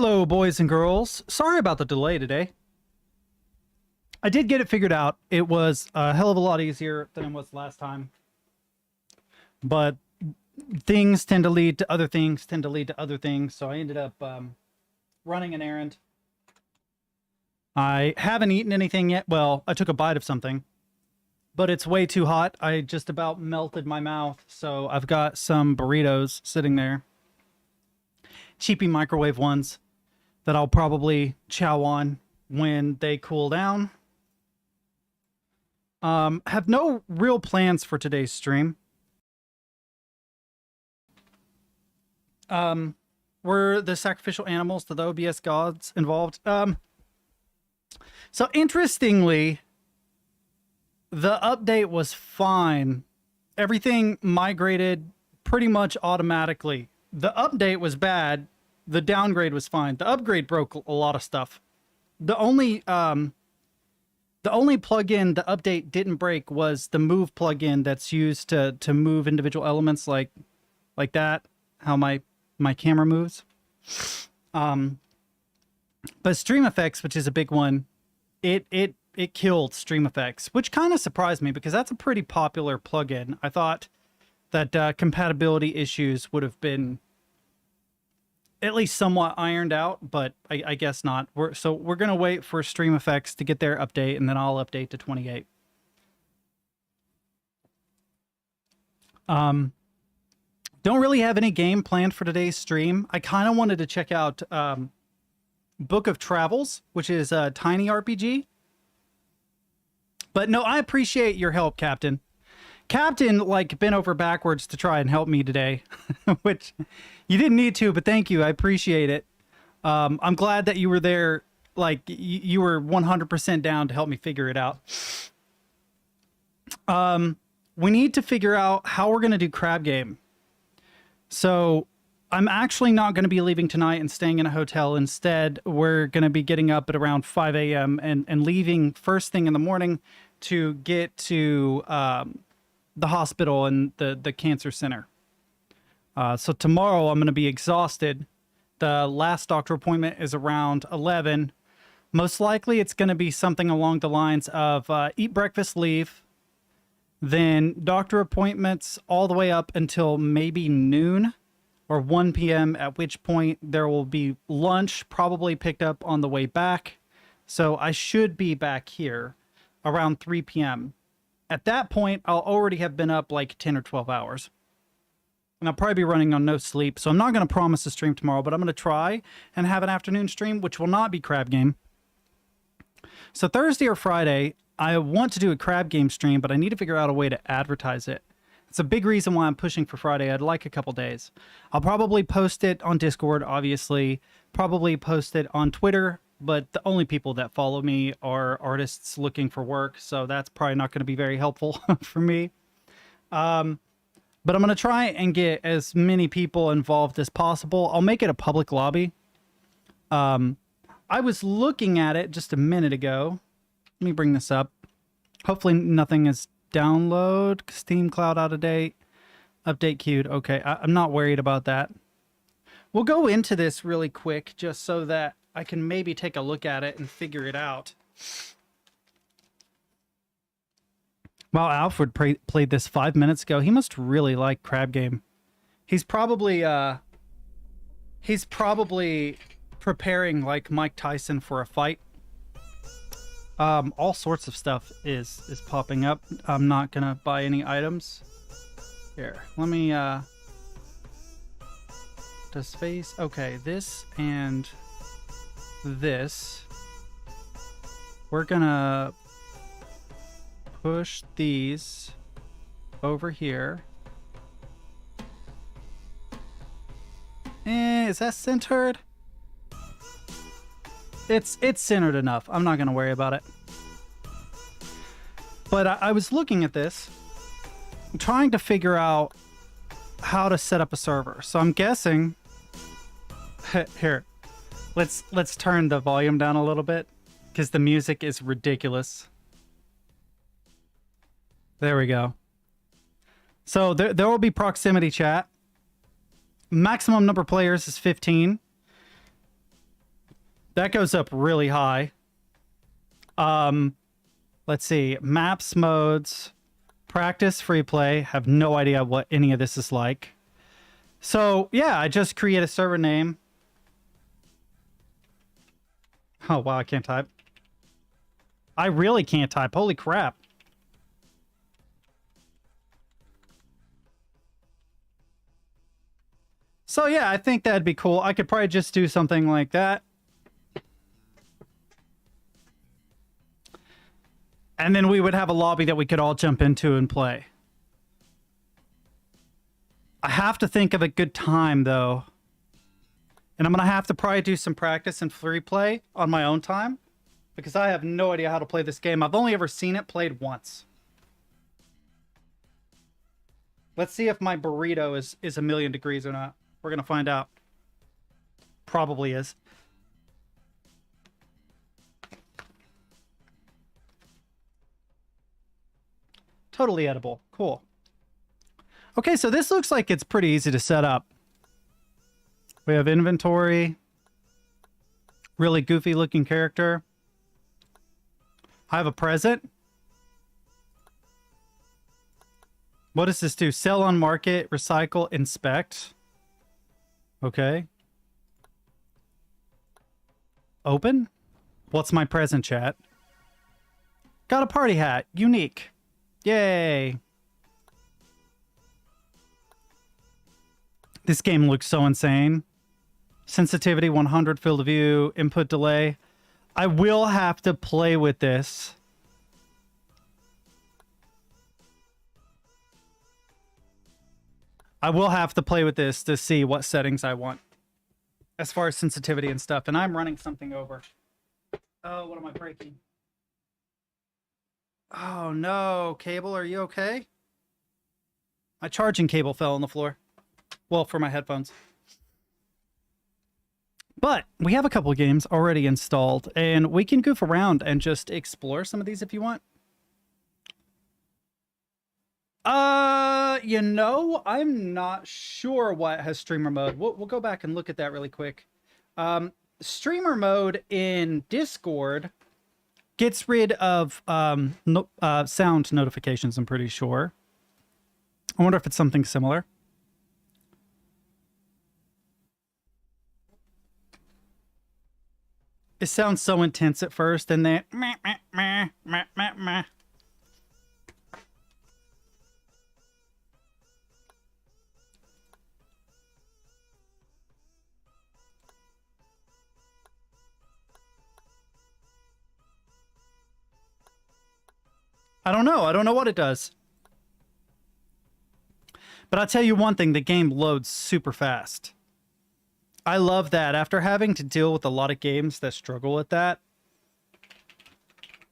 Hello, boys and girls. Sorry about the delay today. I did get it figured out. It was a hell of a lot easier than it was last time. But things tend to lead to other things, so I ended up running an errand. I haven't eaten anything yet. Well, I took a bite of something, but it's way too hot. I just about melted my mouth, so I've got some burritos sitting there. Cheapy microwave ones that I'll probably chow on when they cool down. Have no real plans for today's stream. Were the sacrificial animals to the OBS gods involved? So interestingly, the update was fine. Everything migrated pretty much automatically. The update was bad. The downgrade was fine. The upgrade broke a lot of stuff. The only plugin the update didn't break was the move plugin that's used to move individual elements like that. How my camera moves. But stream effects, which is a big one, it killed stream effects, which kind of surprised me because that's a pretty popular plugin. I thought that compatibility issues would have been at least somewhat ironed out, but I guess not. We're going to wait for stream effects to get their update, and then I'll update to 28. Don't really have any game planned for today's stream. I kind of wanted to check out Book of Travels, which is a tiny RPG. But no, I appreciate your help, Captain. Captain, like, bent over backwards to try and help me today, which you didn't need to, but thank you. I appreciate it. I'm glad that you were there. Like, you were 100% down to help me figure it out. We need to figure out how we're going to do crab game. So I'm actually not going to be leaving tonight and staying in a hotel. Instead, we're going to be getting up at around 5 a.m. and leaving first thing in the morning to get to the hospital and the cancer center. So tomorrow I'm going to be exhausted. The last doctor appointment is around 11. Most likely it's going to be something along the lines of eat breakfast, leave. Then doctor appointments all the way up until maybe noon or 1 p.m., at which point there will be lunch probably picked up on the way back. So I should be back here around 3 p.m. At that point, I'll already have been up like 10 or 12 hours. And I'll probably be running on no sleep. So I'm not going to promise a stream tomorrow, but I'm going to try and have an afternoon stream, which will not be crab game. So Thursday or Friday, I want to do a crab game stream, but I need to figure out a way to advertise it. It's a big reason why I'm pushing for Friday. I'd like a couple days. I'll probably post it on Discord, obviously. Probably post it on Twitter. But the only people that follow me are artists looking for work, so that's probably not going to be very helpful for me. But I'm going to try and get as many people involved as possible. I'll make it a public lobby. I was looking at it just a minute ago. Let me bring this up. Hopefully nothing is download. Steam Cloud out of date. Update queued. Okay, I'm not worried about that. We'll go into this really quick just so that I can maybe take a look at it and figure it out. Wow, Alfred played this 5 minutes ago. He must really like crab game. He's probably preparing like Mike Tyson for a fight. All sorts of stuff is popping up. I'm not gonna buy any items. Here, let me does face okay, this and this. We're gonna push these over here. Is that centered? It's centered enough. I'm not gonna worry about it. But I was looking at this, trying to figure out how to set up a server. So I'm guessing here. Let's turn the volume down a little bit because the music is ridiculous. There we go. So there will be proximity chat. Maximum number of players is 15. That goes up really high. Let's see. Maps, modes, practice, free play. Have no idea what any of this is like. So, yeah, I just create a server name. Oh, wow, I can't type. I really can't type. Holy crap. So, yeah, I think that'd be cool. I could probably just do something like that. And then we would have a lobby that we could all jump into and play. I have to think of a good time, though. And I'm going to have to probably do some practice and free play on my own time. Because I have no idea how to play this game. I've only ever seen it played once. Let's see if my burrito is a million degrees or not. We're going to find out. Probably is. Totally edible. Cool. Okay, so this looks like it's pretty easy to set up. We have inventory. Really goofy looking character. I have a present. What does this do? Sell on market, recycle, inspect. Okay. Open? What's my present, chat? Got a party hat. Unique. Yay. This game looks so insane. Sensitivity 100, field of view, input delay. I will have to play with this. I will have to play with this to see what settings I want as far as sensitivity and stuff. And I'm running something over. Oh, what am I breaking? Oh, no. Cable, are you okay? My charging cable fell on the floor. Well, for my headphones. But we have a couple of games already installed, and we can goof around and just explore some of these if you want. You know, I'm not sure what has streamer mode. We'll go back and look at that really quick. Streamer mode in Discord gets rid of sound notifications, I'm pretty sure. I wonder if it's something similar. It sounds so intense at first, and then meh, meh, meh, meh, meh, meh. I don't know. I don't know what it does. But I'll tell you one thing, the game loads super fast. I love that. After having to deal with a lot of games that struggle with that,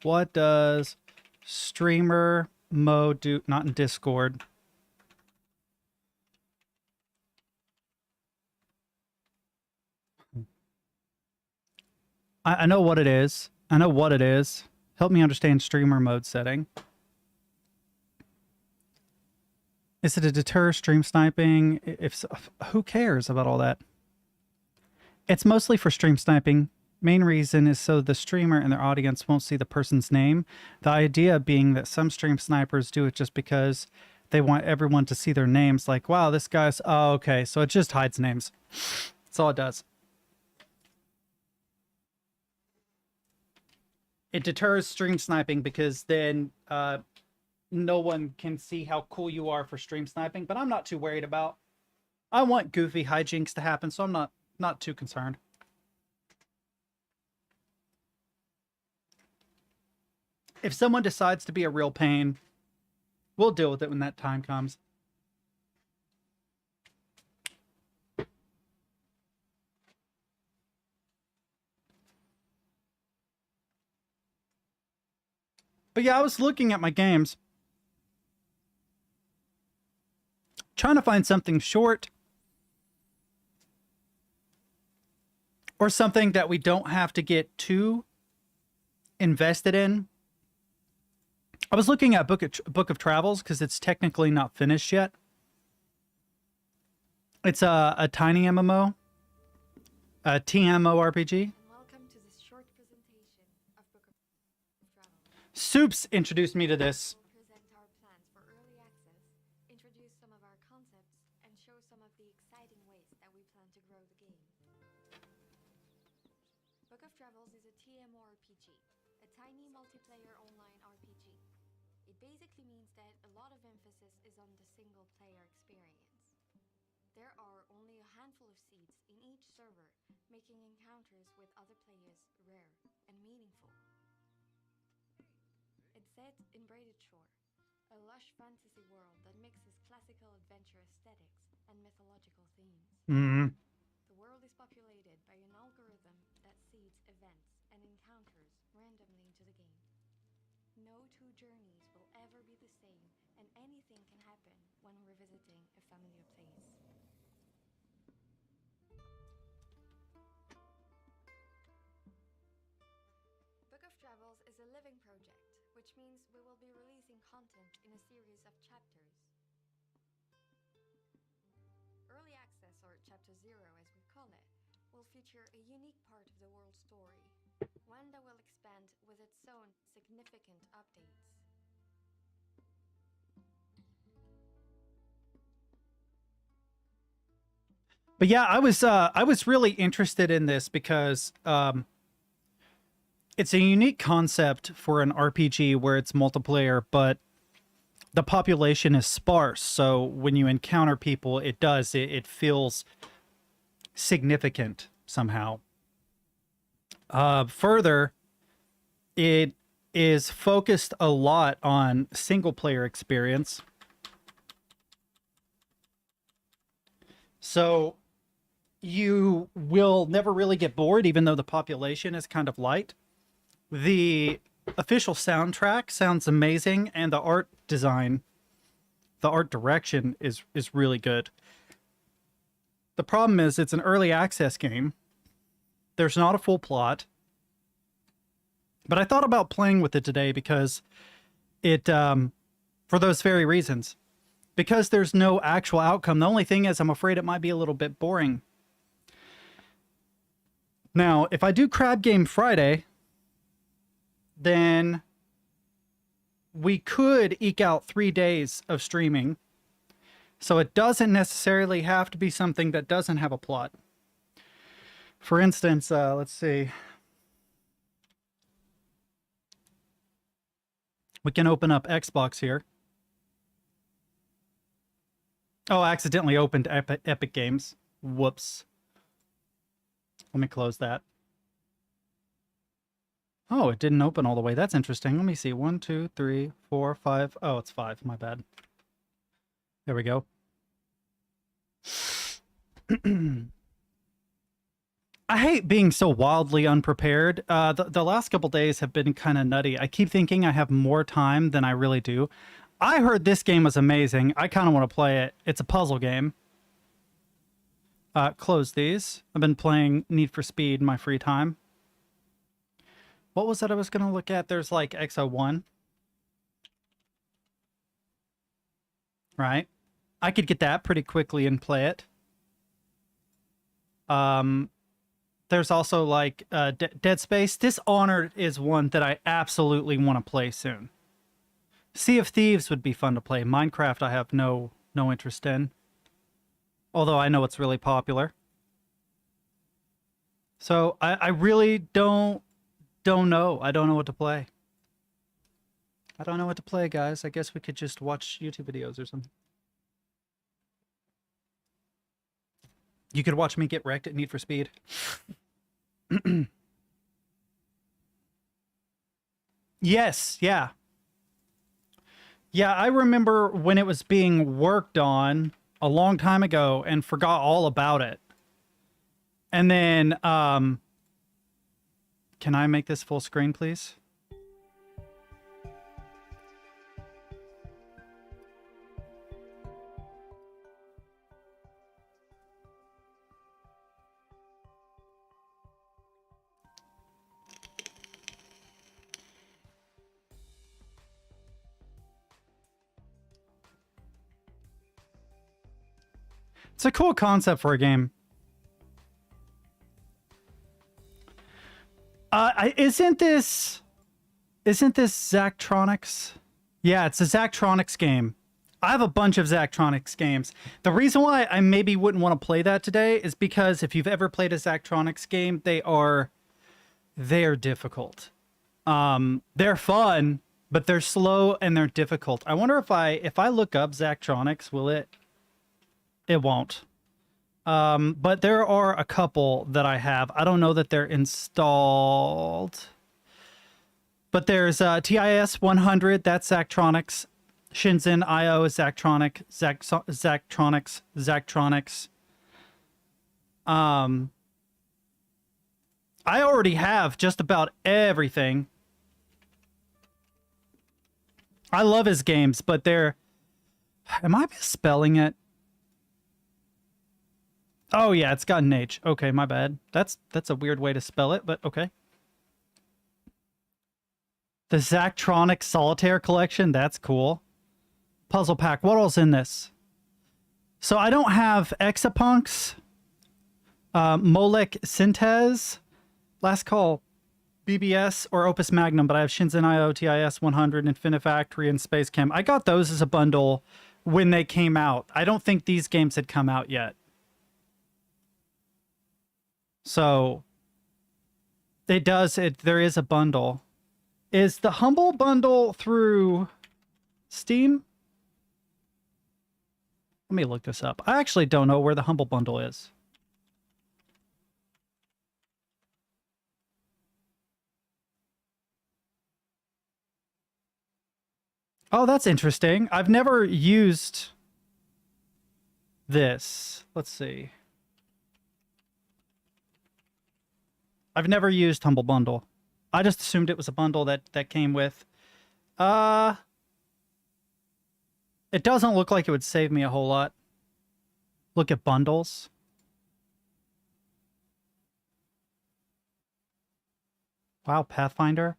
what does streamer mode do? Not in Discord. I know what it is. I know what it is. Help me understand streamer mode setting. Is it to deter stream sniping? If so, who cares about all that? It's mostly for stream sniping. Main reason is so the streamer and their audience won't see the person's name. The idea being that some stream snipers do it just because they want everyone to see their names. Like, wow, this guy's... Oh, okay. So it just hides names. That's all it does. It deters stream sniping because then no one can see how cool you are for stream sniping. But I'm not too worried about. I want goofy hijinks to happen, so I'm not too concerned. If someone decides to be a real pain, we'll deal with it when that time comes. But yeah, I was looking at my games, trying to find something short or something that we don't have to get too invested in. I was looking at Book of Travels because it's technically not finished yet. It's a tiny MMO, a TMO RPG. Welcome to Soups introduced me to this. We'll present our plans for early access, introduce some of our concepts, and show some of the exciting ways that we plan to grow the game. Book of Travels is a TMORPG, a tiny multiplayer online RPG. It basically means that a lot of emphasis is on the single-player experience. There are only a handful of seats in each server, making encounters with other players rare and meaningful. It's set in Braided Shore, a lush fantasy world that mixes classical adventure aesthetics and mythological themes. Mm-hmm. The world is populated by an algorithm that seeds events and encounters randomly into the game. No two journeys will ever be the same, and anything can happen when revisiting a familiar place. Book of Travels is a living project, which means we will be releasing content in a series of chapters. Early Access, or Chapter 0 as we call it, will feature a unique part of the world's story, one that will expand with its own significant updates. But yeah, I was really interested in this because it's a unique concept for an RPG where it's multiplayer, but the population is sparse. So when you encounter people, it feels significant somehow. Further, it is focused a lot on single player experience. So you will never really get bored, even though the population is kind of light. The official soundtrack sounds amazing, and the art design, the art direction is really good. The problem is it's an early access game. There's not a full plot. But I thought about playing with it today because it, for those very reasons. Because there's no actual outcome, the only thing is I'm afraid it might be a little bit boring. Now, if I do Crab Game Friday, then we could eke out 3 days of streaming. So it doesn't necessarily have to be something that doesn't have a plot. For instance, let's see. We can open up Xbox here. Oh, I accidentally opened Epic Games. Whoops. Let me close that. Oh, it didn't open all the way. That's interesting. Let me see. 1, 2, 3, 4, 5. Oh, it's 5. My bad. There we go. I hate being so wildly unprepared. The last couple days have been kind of nutty. I keep thinking I have more time than I really do. I heard this game was amazing. I kind of want to play it. It's a puzzle game. Close these. I've been playing Need for Speed in my free time. What was that I was going to look at? There's like Exo One. Right? I could get that pretty quickly and play it. There's also like Dead Space. Dishonored is one that I absolutely want to play soon. Sea of Thieves would be fun to play. Minecraft I have no interest in. Although I know it's really popular. So I really don't know. I don't know what to play. I don't know what to play, guys. I guess we could just watch YouTube videos or something. You could watch me get wrecked at Need for Speed. Yes, yeah. Yeah, I remember when it was being worked on a long time ago and forgot all about it. And then, can I make this full screen, please? It's a cool concept for a game. Isn't this Isn't this Zachtronics? Yeah, it's a Zachtronics game. I have a bunch of Zachtronics games. The reason why I maybe wouldn't want to play that today is because if you've ever played a Zachtronics game, they're difficult. They're fun, but they're slow and they're difficult. I wonder if I look up Zachtronics, will it? It won't. But there are a couple that I have. I don't know that they're installed. But there's TIS 100, that's Zachtronics. Shenzhen IO is Zachtronics. I already have just about everything. I love his games, but they're... Am I misspelling it? Oh, yeah, it's got an H. Okay, my bad. That's a weird way to spell it, but okay. The Zachtronics Solitaire Collection, that's cool. Puzzle pack, what else in this? So I don't have Exapunks, Molek Synthes, Last Call, BBS, or Opus Magnum, but I have Shenzhen IO, TIS 100, Infinifactory, and Space Chem. I got those as a bundle when they came out. I don't think these games had come out yet. So there is a bundle. Is the Humble bundle through Steam? Let me look this up. I actually don't know where the Humble bundle is. Oh, that's interesting. I've never used this. Let's see. I've never used Humble Bundle. I just assumed it was a bundle that came with. It doesn't look like it would save me a whole lot. Look at bundles. Wow, Pathfinder.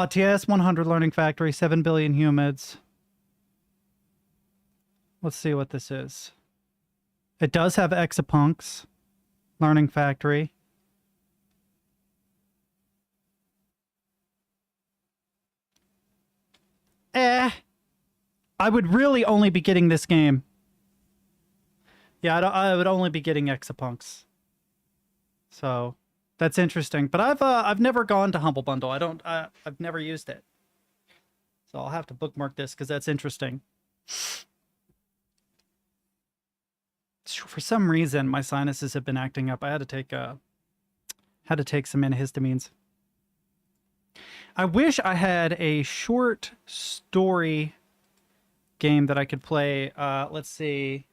TS 100 Learning Factory, 7 billion humans. Let's see what this is. It does have Exapunks, Learning Factory. I would really only be getting this game. Yeah, I would only be getting Exapunks. So that's interesting. But I've never gone to Humble Bundle. I've never used it. So I'll have to bookmark this because that's interesting. For some reason, my sinuses have been acting up. I had to take some antihistamines. I wish I had a short story game that I could play. Let's see.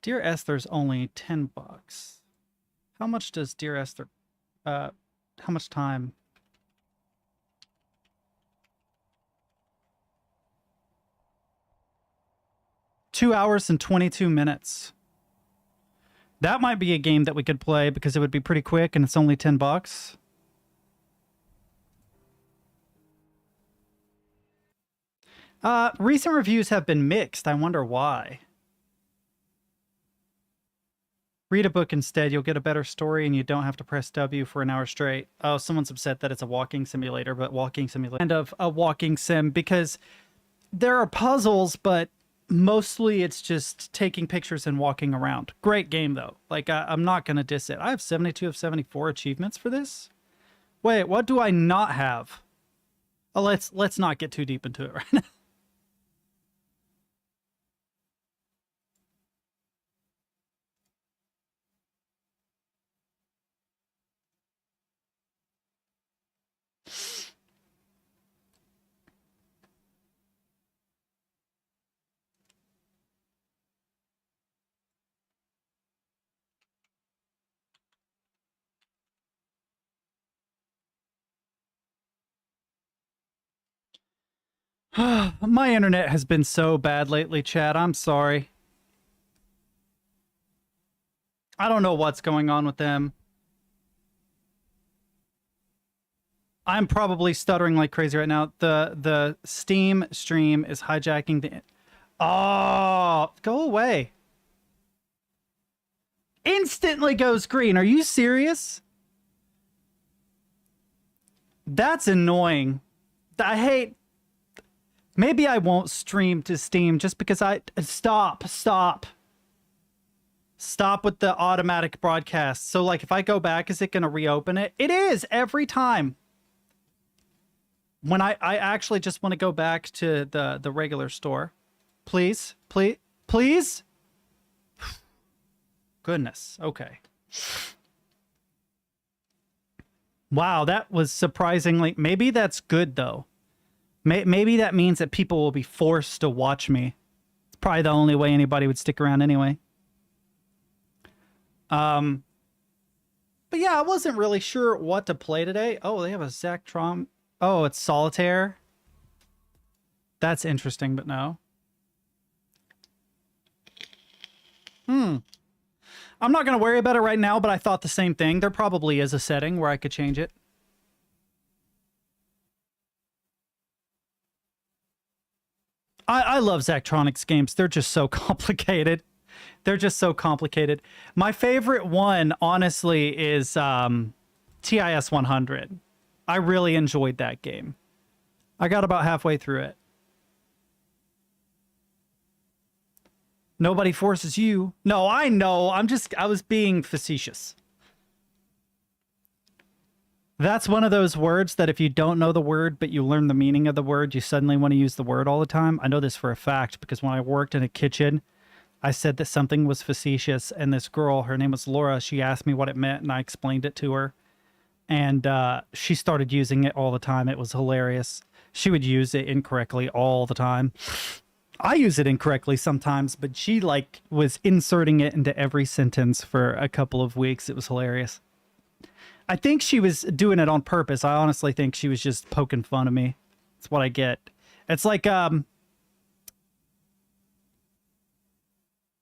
Dear Esther's only $10. How much does Dear Esther? How much time? Two hours and 22 minutes. That might be a game that we could play because it would be pretty quick and it's only $10. Recent reviews have been mixed. I wonder why. Read a book instead. You'll get a better story and you don't have to press W for an hour straight. Oh, someone's upset that it's a walking simulator, but walking simulator. Kind of a walking sim because there are puzzles, but mostly it's just taking pictures and walking around. Great game, though. Like, I'm not going to diss it. I have 72 of 74 achievements for this. Wait, what do I not have? Oh, let's not get too deep into it right now. My internet has been so bad lately, Chad. I'm sorry. I don't know what's going on with them. I'm probably stuttering like crazy right now. The Steam stream is hijacking the... Oh, go away. Instantly goes green. Are you serious? That's annoying. I hate... Maybe I won't stream to Steam just because I... Stop. Stop with the automatic broadcast. So, like, if I go back, is it going to reopen it? It is, every time. When I actually just want to go back to the regular store. Please? Goodness. Okay. Wow, that was surprisingly... Maybe that's good, though. Maybe that means that people will be forced to watch me. It's probably the only way anybody would stick around anyway. But yeah, I wasn't really sure what to play today. Oh, they have a Zachtronics. Oh, it's solitaire. That's interesting, but no. I'm not going to worry about it right now, but I thought the same thing. There probably is a setting where I could change it. I love Zachtronics games. They're just so complicated. My favorite one, honestly, is TIS 100. I really enjoyed that game. I got about halfway through it. Nobody forces you. No, I know. I was being facetious. That's one of those words that if you don't know the word, but you learn the meaning of the word, you suddenly want to use the word all the time. I know this for a fact because when I worked in a kitchen, I said that something was facetious, and this girl, her name was Laura, she asked me what it meant, and I explained it to her. And she started using it all the time. It was hilarious. She would use it incorrectly all the time. I use it incorrectly sometimes, but she like was inserting it into every sentence for a couple of weeks. It was hilarious. I think she was doing it on purpose. I honestly think she was just poking fun of me. That's what I get. It's like, oh,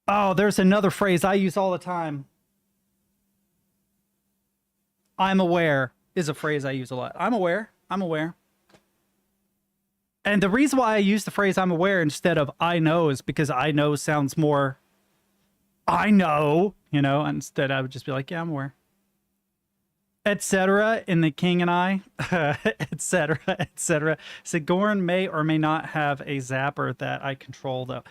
there's another phrase I use all the time. I'm aware is a phrase I use a lot. I'm aware. And the reason why I use the phrase I'm aware instead of I know is because I know sounds more I know, instead I would just be like, yeah, I'm aware. Etc. in The King and I, etc. Sigourney may or may not have a zapper that I control, though.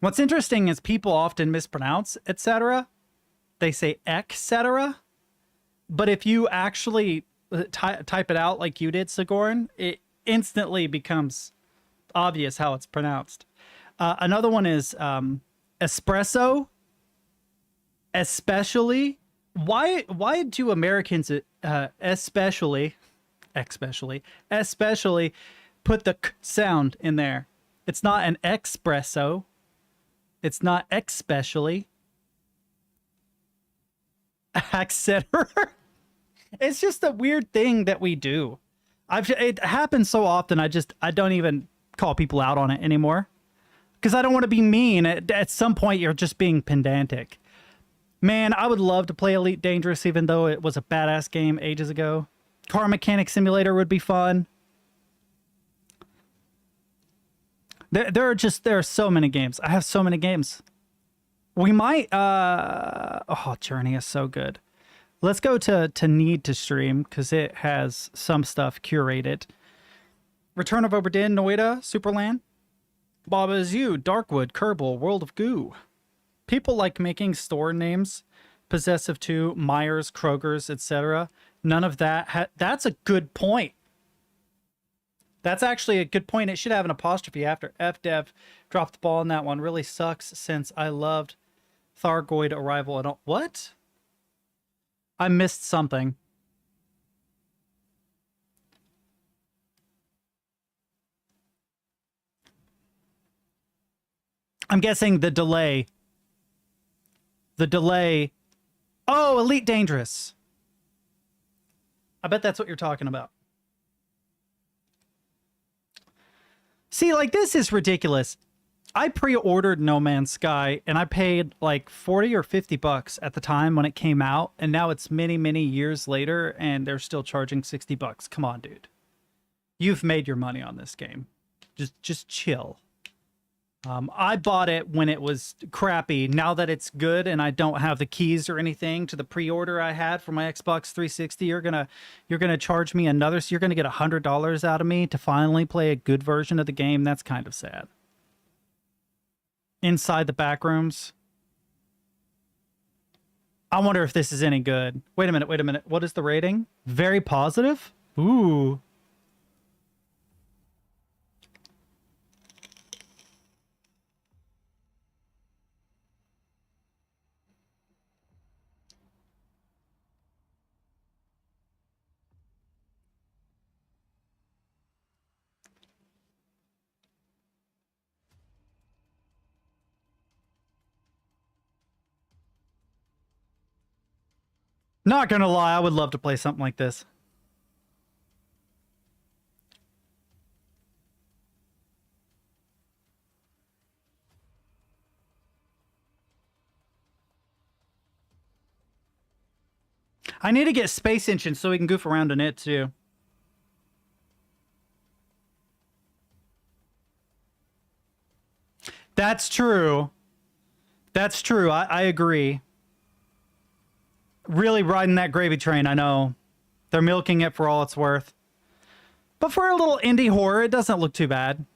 What's interesting is people often mispronounce etc. They say etc. But if you actually type it out like you did, Sigourney, it instantly becomes obvious how it's pronounced. Another one is espresso, especially. Why do Americans especially put the k sound in there? It's not an espresso. It's not especially. Etc. It's just a weird thing that we do. It happens so often. I don't even call people out on it anymore because I don't want to be mean. At some point, you're just being pedantic. Man, I would love to play Elite Dangerous, even though it was a badass game ages ago. Car Mechanic Simulator would be fun. There are so many games. I have so many games. We might, oh, Journey is so good. Let's go to Need to Stream, because it has some stuff curated. Return of Obra Dinn, Noida, Superland. Baba Is You, Darkwood, Kerbal, World of Goo. People like making store names, Possessive 2, Myers, Kroger's, etc. None of that. That's a good point. That's actually a good point. It should have an apostrophe after. FDev dropped the ball on that one. Really sucks since I loved Thargoid Arrival and all. What? I missed something. I'm guessing the delay. The delay. Oh, Elite Dangerous. I bet that's what you're talking about. See, like, this is ridiculous. I pre-ordered No Man's Sky and I paid like 40 or 50 bucks at the time when it came out, and now it's many, many years later and they're still charging 60 bucks. Come on, dude. You've made your money on this game. Just chill. I bought it when it was crappy. Now that it's good and I don't have the keys or anything to the pre-order I had for my Xbox 360, you're gonna charge me another. So you're gonna get $100 out of me to finally play a good version of the game. That's kind of sad. Inside the Backrooms. I wonder if this is any good. Wait a minute. What is the rating? Very positive? Ooh. Not gonna lie, I would love to play something like this. I need to get Space Engine so we can goof around in it too. That's true. That's true. I agree. Really riding that gravy train, I know. They're milking it for all it's worth. But for a little indie horror, it doesn't look too bad.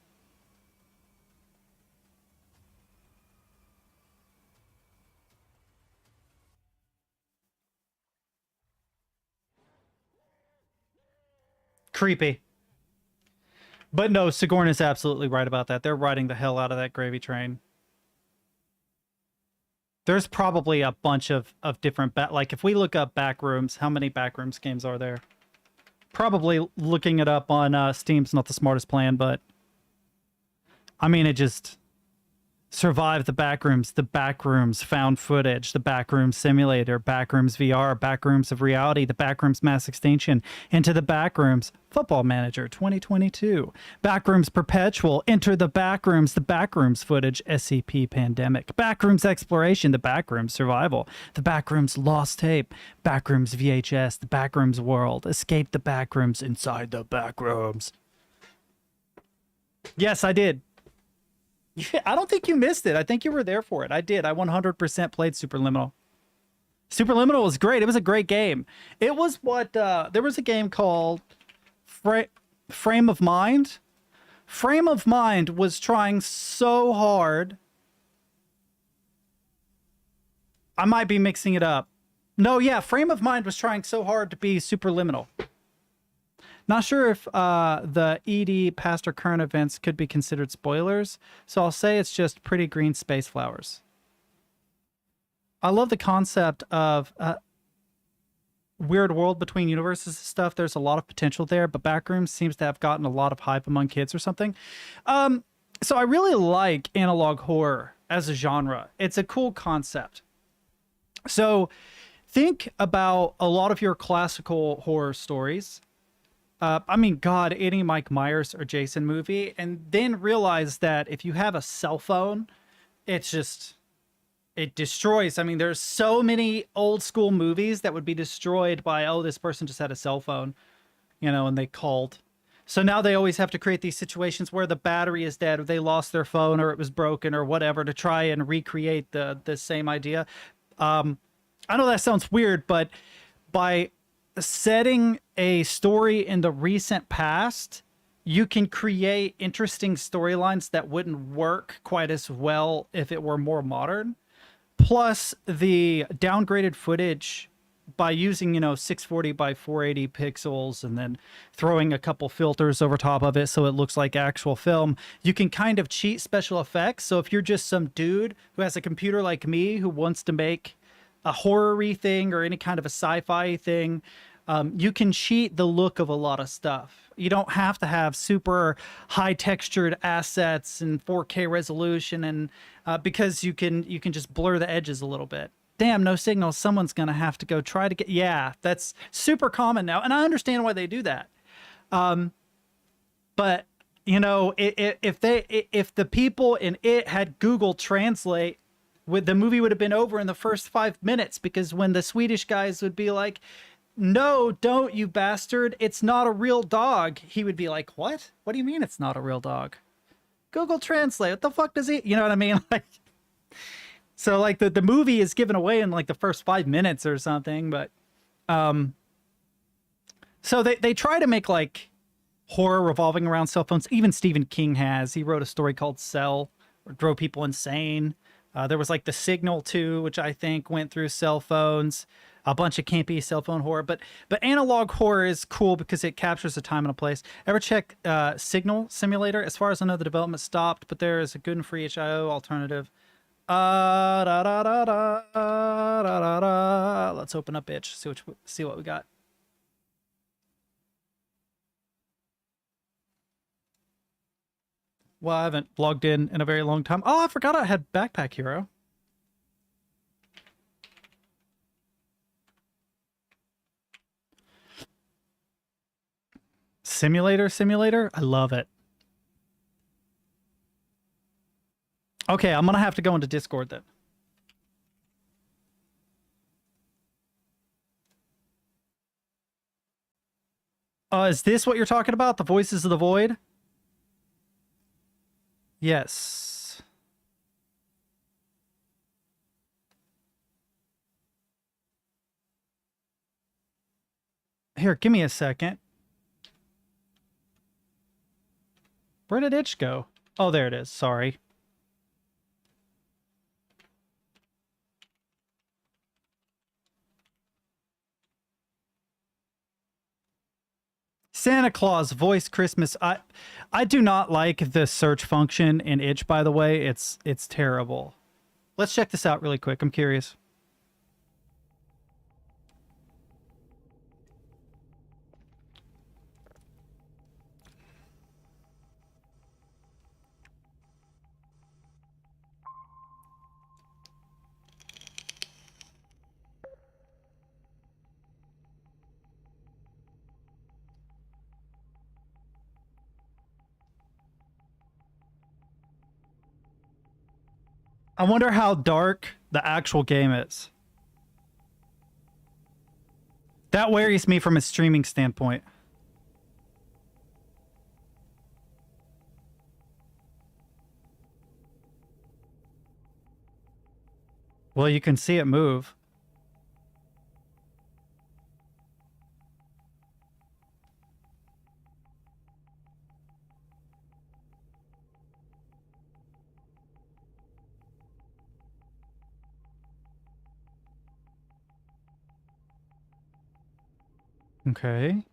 Creepy. But no, Sigourney's absolutely right about that. They're riding the hell out of that gravy train. There's probably a bunch of different... like, if we look up Backrooms, how many Backrooms games are there? Probably looking it up on Steam's not the smartest plan, but... I mean, it just... Survive the Backrooms, found footage, the Backrooms simulator, Backrooms VR, Backrooms of reality, the Backrooms mass extinction, Into the Backrooms, Football Manager 2022, Backrooms perpetual, Enter the Backrooms footage, SCP pandemic, Backrooms exploration, the Backrooms survival, the Backrooms lost tape, Backrooms VHS, the Backrooms world, escape the Backrooms, inside the Backrooms. Yes, I did. Yeah, I don't think you missed it. I think you were there for it. I did. I 100% played Superliminal. Superliminal was great. It was a great game. It was what, there was a game called Frame of Mind. Frame of Mind was trying so hard. I might be mixing it up. No, yeah, Frame of Mind was trying so hard to be Superliminal. Not sure if the ED past or current events could be considered spoilers, so I'll say it's just pretty green space flowers. I love the concept of weird world between universes and stuff. There's a lot of potential there, but Backrooms seems to have gotten a lot of hype among kids or something. So I really like analog horror as a genre. It's a cool concept. So think about a lot of your classical horror stories. I mean, God, any Mike Myers or Jason movie, and then realize that if you have a cell phone, it's just, it destroys. I mean, there's so many old school movies that would be destroyed by, oh, this person just had a cell phone, you know, and they called. So now they always have to create these situations where the battery is dead or they lost their phone or it was broken or whatever to try and recreate the same idea. I know that sounds weird, but by setting a story in the recent past, you can create interesting storylines that wouldn't work quite as well if it were more modern. Plus the downgraded footage by using, you know, 640 by 480 pixels and then throwing a couple filters over top of it so it looks like actual film, you can kind of cheat special effects. So if you're just some dude who has a computer like me who wants to make a horror-y thing or any kind of a sci-fi thing, you can cheat the look of a lot of stuff. You don't have to have super high textured assets and 4K resolution, and because you can just blur the edges a little bit. Damn, no signal. Someone's gonna have to go try to get. Yeah, that's super common now, and I understand why they do that. But you know, if the people in it had Google Translate, the movie would have been over in the first 5 minutes, because when the Swedish guys would be like, "No, don't, you bastard! It's not a real dog," he would be like, "What? What do you mean it's not a real dog? Google Translate. What the fuck does he?" You know what I mean? Like, so like the movie is given away in like the first 5 minutes or something, but so they try to make like horror revolving around cell phones. Even Stephen King has. He wrote a story called Cell, or drove people insane. There was like The Signal too, which I think went through cell phones. A bunch of campy cell phone horror, but analog horror is cool because it captures a time and a place. Ever check Signal Simulator? As far as I know, the development stopped, but there is a good and free HIO alternative. Da, da, da, da, da, da, da. Let's open up itch. See what we got. Well, I haven't logged in a very long time. Oh, I forgot I had Backpack Hero. Simulator. I love it. Okay, I'm gonna have to go into Discord then. Is this what you're talking about? The Voices of the Void? Yes. Here, give me a second. Where did itch go? Oh, there it is. Sorry. Santa Claus voice Christmas. I do not like the search function in itch, by the way. It's terrible. Let's check this out really quick. I'm curious. I wonder how dark the actual game is. That worries me from a streaming standpoint. Well, you can see it move. Okay.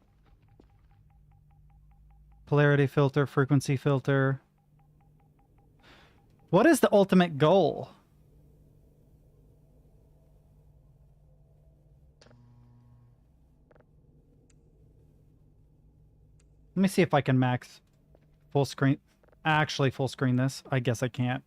Polarity filter, frequency filter. What is the ultimate goal? Let me see if I can max full screen. Actually, full screen this. I guess I can't.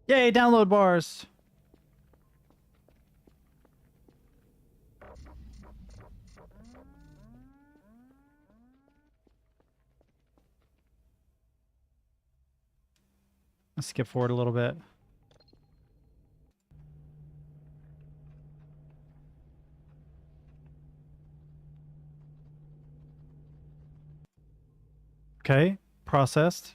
Yay, download bars. Let's skip forward a little bit. Okay, processed.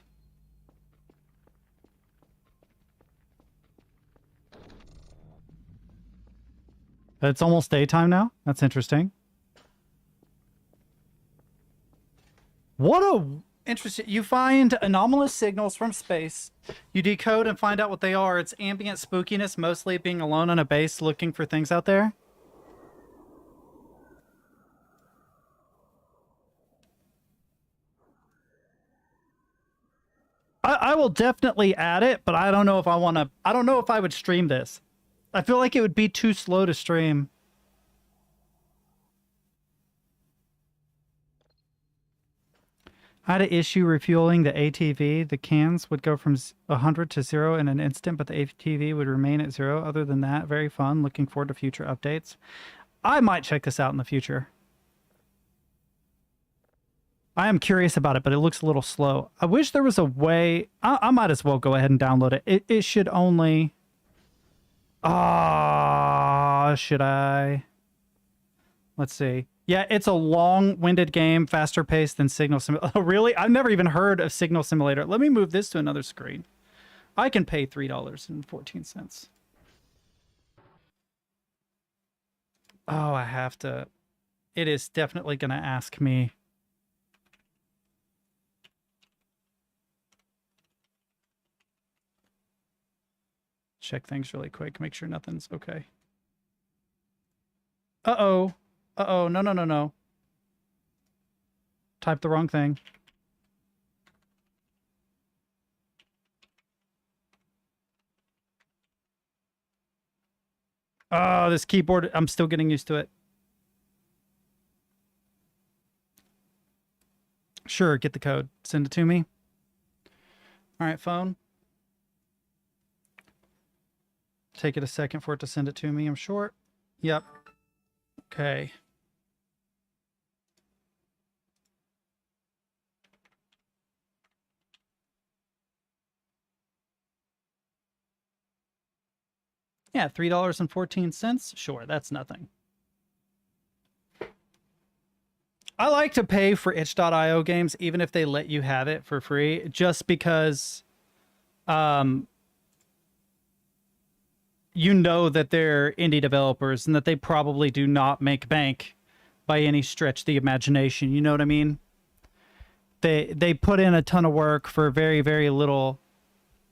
It's almost daytime now. That's interesting. What a interesting. You find anomalous signals from space. You decode and find out what they are. It's ambient spookiness, mostly being alone on a base looking for things out there. I will definitely add it, but I don't know if I want to. I don't know if I would stream this. I feel like it would be too slow to stream. I had an issue refueling the ATV. The cans would go from 100 to 0 in an instant, but the ATV would remain at 0. Other than that, very fun. Looking forward to future updates. I might check this out in the future. I am curious about it, but it looks a little slow. I wish there was a way. I might as well go ahead and download it. It should only... Ah, should I? Let's see. Yeah, it's a long-winded game, faster paced than Signal Simulator. Oh, really? I've never even heard of Signal Simulator. Let me move this to another screen. I can pay $3.14. Oh, I have to. It is definitely going to ask me. Check things really quick. Make sure nothing's okay. Uh-oh. Uh-oh. No, no, no, no. Typed the wrong thing. Oh, this keyboard. I'm still getting used to it. Sure, get the code. Send it to me. All right, phone. Take it a second for it to send it to me, I'm sure. Yep. Okay. Yeah, $3.14. Sure, that's nothing. I like to pay for itch.io games, even if they let you have it for free, just because you know that they're indie developers and that they probably do not make bank by any stretch of the imagination. You know what I mean? They put in a ton of work for very, very little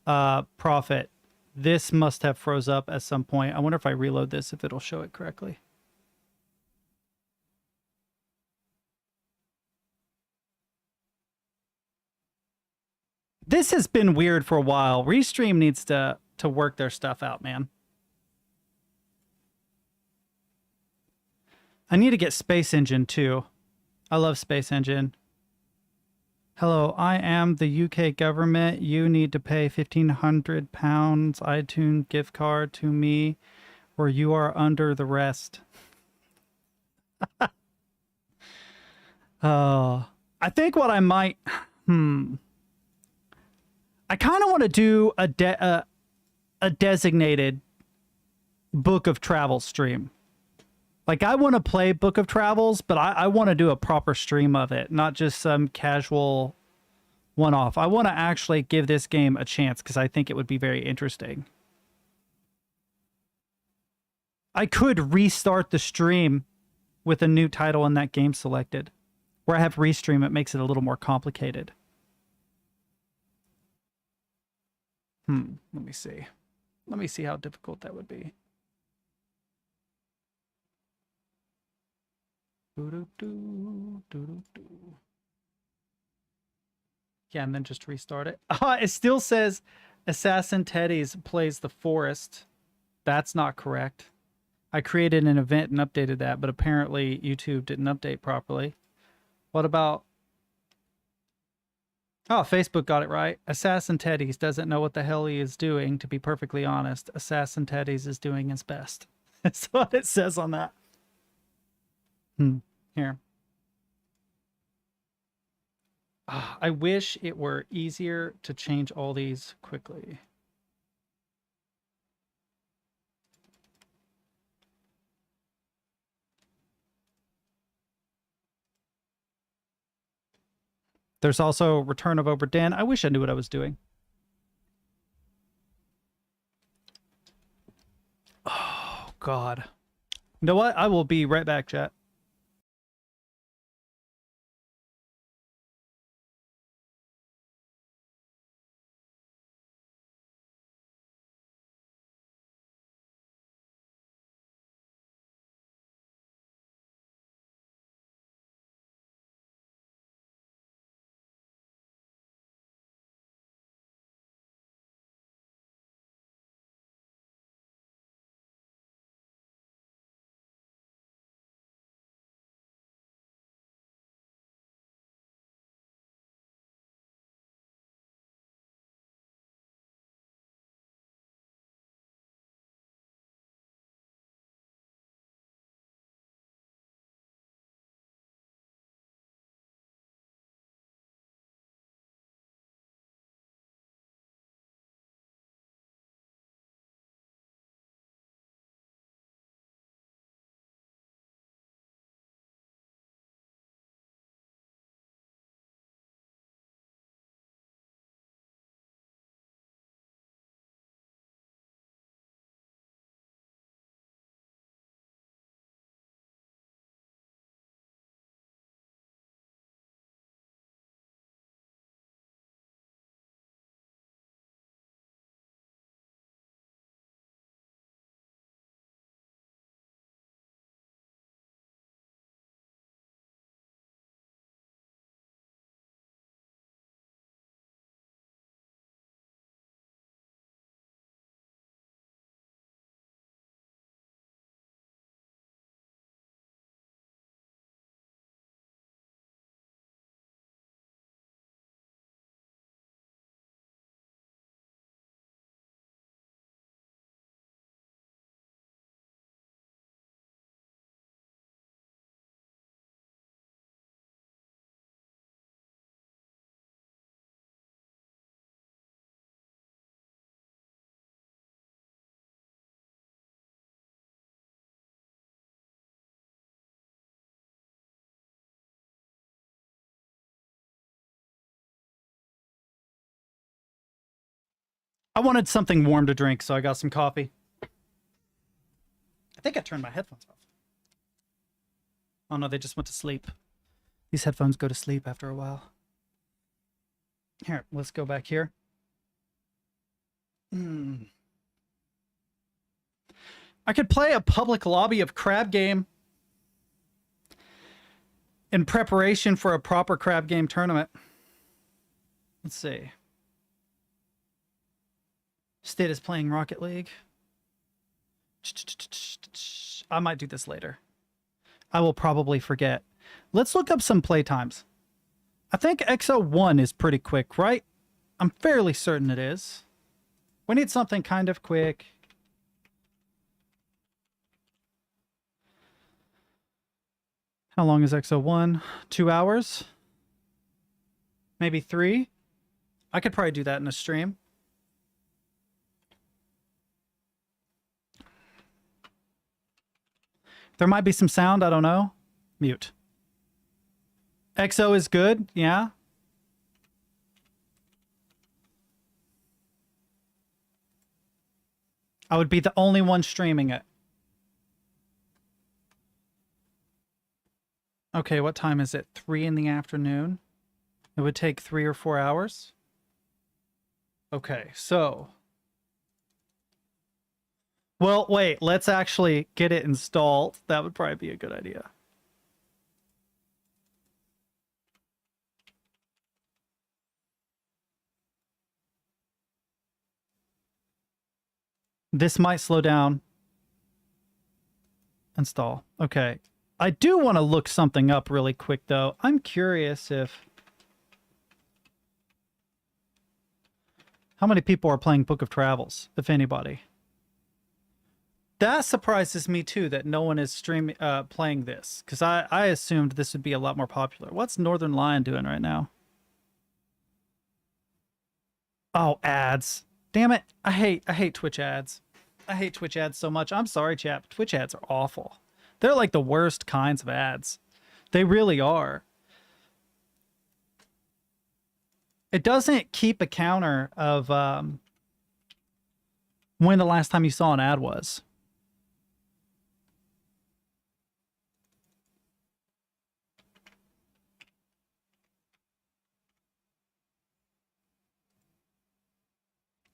profit. This must have froze up at some point. I wonder if I reload this, if it'll show it correctly. This has been weird for a while. Restream needs to work their stuff out, man. I need to get Space Engine too. I love Space Engine. Hello, I am the UK government. You need to pay £1,500 iTunes gift card to me, or you are under the rest. I think what I might... I kind of want to do a designated Book of Travels stream. Like, I want to play Book of Travels, but I want to do a proper stream of it, not just some casual one-off. I want to actually give this game a chance because I think it would be very interesting. I could restart the stream with a new title in that game selected. Where I have restream, it makes it a little more complicated. Let me see. Let me see how difficult that would be. Yeah, and then just restart it. It still says AssassinTeddies plays the forest. That's not correct. I created an event and updated that, but apparently YouTube didn't update properly. What about... Oh, Facebook got it right. AssassinTeddies doesn't know what the hell he is doing, to be perfectly honest. AssassinTeddies is doing his best. That's what it says on that. Here. I wish it were easier to change all these quickly. There's also Return of Obra Dinn. I wish I knew what I was doing. Oh, God. You know what? I will be right back, chat. I wanted something warm to drink, so I got some coffee. I think I turned my headphones off. Oh no, they just went to sleep. These headphones go to sleep after a while. Here, let's go back here. I could play a public lobby of crab game in preparation for a proper crab game tournament. Let's see. State is playing Rocket League. I might do this later. I will probably forget. Let's look up some playtimes. I think Exo One is pretty quick, right? I'm fairly certain it is. We need something kind of quick. How long is Exo One? 2 hours? Maybe 3? I could probably do that in a stream. There might be some sound, I don't know. Mute. Exo is good, yeah. I would be the only one streaming it. Okay, what time is it? 3 in the afternoon. It would take 3 or 4 hours. Okay, so... Well, wait, let's actually get it installed. That would probably be a good idea. This might slow down. Install. Okay. I do want to look something up really quick, though. I'm curious if... How many people are playing Book of Travels, if anybody? That surprises me, too, that no one is playing this. Because I assumed this would be a lot more popular. What's Northern Lion doing right now? Oh, ads. Damn it. I hate Twitch ads. I hate Twitch ads so much. I'm sorry, chat, but Twitch ads are awful. They're like the worst kinds of ads. They really are. It doesn't keep a counter of when the last time you saw an ad was.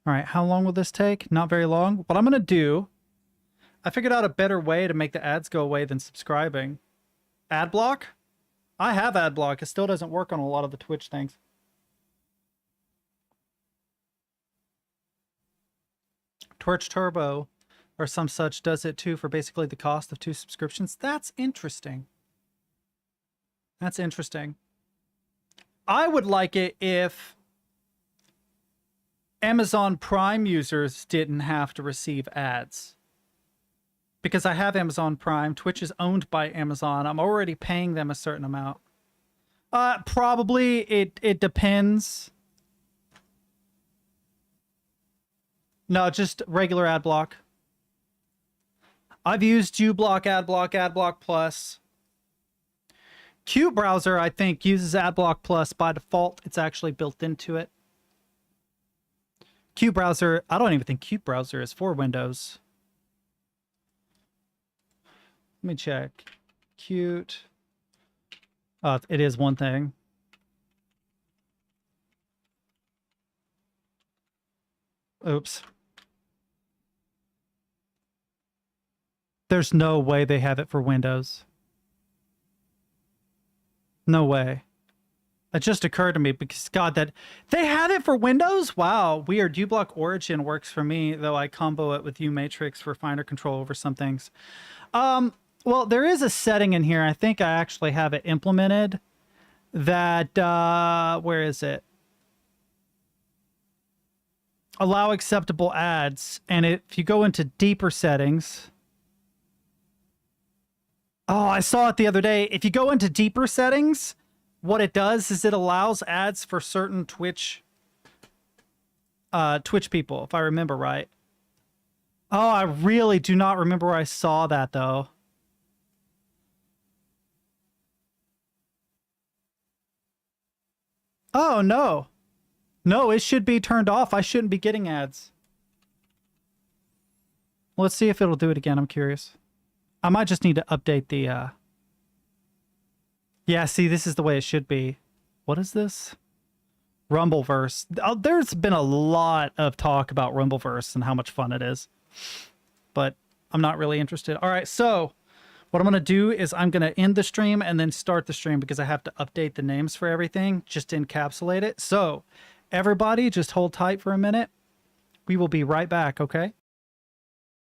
All right, how long will this take? Not very long. What I'm going to do, I figured out a better way to make the ads go away than subscribing. Ad block? I have ad block. It still doesn't work on a lot of the Twitch things. Twitch Turbo or some such does it too for basically the cost of 2 subscriptions. That's interesting. That's interesting. I would like it if Amazon Prime users didn't have to receive ads. Because I have Amazon Prime. Twitch is owned by Amazon. I'm already paying them a certain amount. Probably it depends. No, just regular ad block. I've used uBlock, AdBlock Plus. Qt browser, I think, uses AdBlock Plus by default. It's actually built into it. Qt browser, I don't even think Qt browser is for Windows. Let me check. Qt. It is one thing. Oops. There's no way they have it for Windows. No way. It just occurred to me because, God, that they have it for Windows? Wow, weird. uBlock Origin works for me, though I combo it with uMatrix for finer control over some things. Well, there is a setting in here. I think I actually have it implemented that, where is it? Allow acceptable ads. And if you go into deeper settings... Oh, I saw it the other day. If you go into deeper settings, what it does is it allows ads for certain Twitch people, if I remember right. Oh, I really do not remember where I saw that, though. Oh, no. No, it should be turned off. I shouldn't be getting ads. Let's see if it'll do it again. I'm curious. I might just need to update the... Yeah, see, this is the way it should be. What is this? Rumbleverse. Oh, there's been a lot of talk about Rumbleverse and how much fun it is. But I'm not really interested. All right, so what I'm going to do is I'm going to end the stream and then start the stream because I have to update the names for everything just to encapsulate it. So everybody just hold tight for a minute. We will be right back, okay?